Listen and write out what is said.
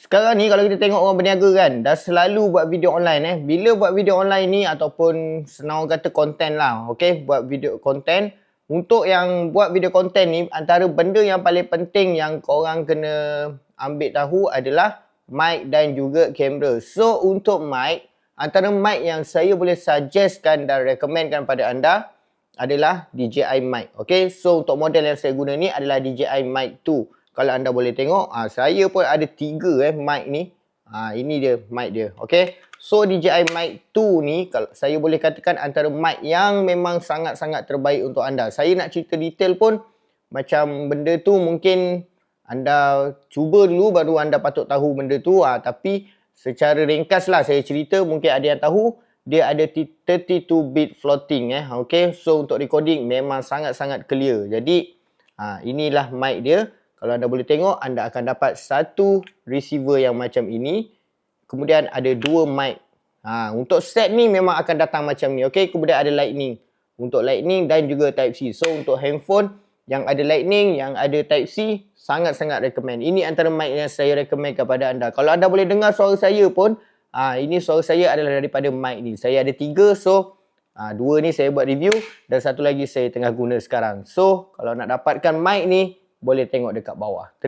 Sekarang ni kalau kita tengok orang berniaga kan, dah selalu buat video online Bila buat video online ni ataupun senang orang kata konten lah, okey, buat video konten. Untuk yang buat video konten ni, antara benda yang paling penting yang korang kena ambil tahu adalah mic dan juga kamera. So untuk mic, antara mic yang saya boleh suggestkan dan recommendkan pada anda adalah DJI mic. Okey, so untuk model yang saya guna ni adalah DJI mic 2. Kalau anda boleh tengok, saya pun ada 3 mic ni. Ini dia mic dia. Okey. So DJI mic 2 ni kalau saya boleh katakan antara mic yang memang sangat-sangat terbaik untuk anda. Saya nak cerita detail pun macam benda tu mungkin anda cuba dulu baru anda patut tahu benda tu. Tapi secara ringkas lah saya cerita, mungkin ada yang tahu dia ada 32-bit floating Okey. So untuk recording memang sangat-sangat clear. Jadi inilah mic dia. Kalau anda boleh tengok, anda akan dapat satu receiver yang macam ini. Kemudian ada 2 mic. Untuk set ni memang akan datang macam ni. Okey, kemudian ada lightning. Untuk lightning dan juga type C. So untuk handphone yang ada lightning, yang ada type C, sangat-sangat recommend. Ini antara mic yang saya recommend kepada anda. Kalau anda boleh dengar suara saya pun, ini suara saya adalah daripada mic ni. Saya ada 3, so 2 ni saya buat review dan satu lagi saya tengah guna sekarang. So kalau nak dapatkan mic ni, boleh tengok dekat bawah.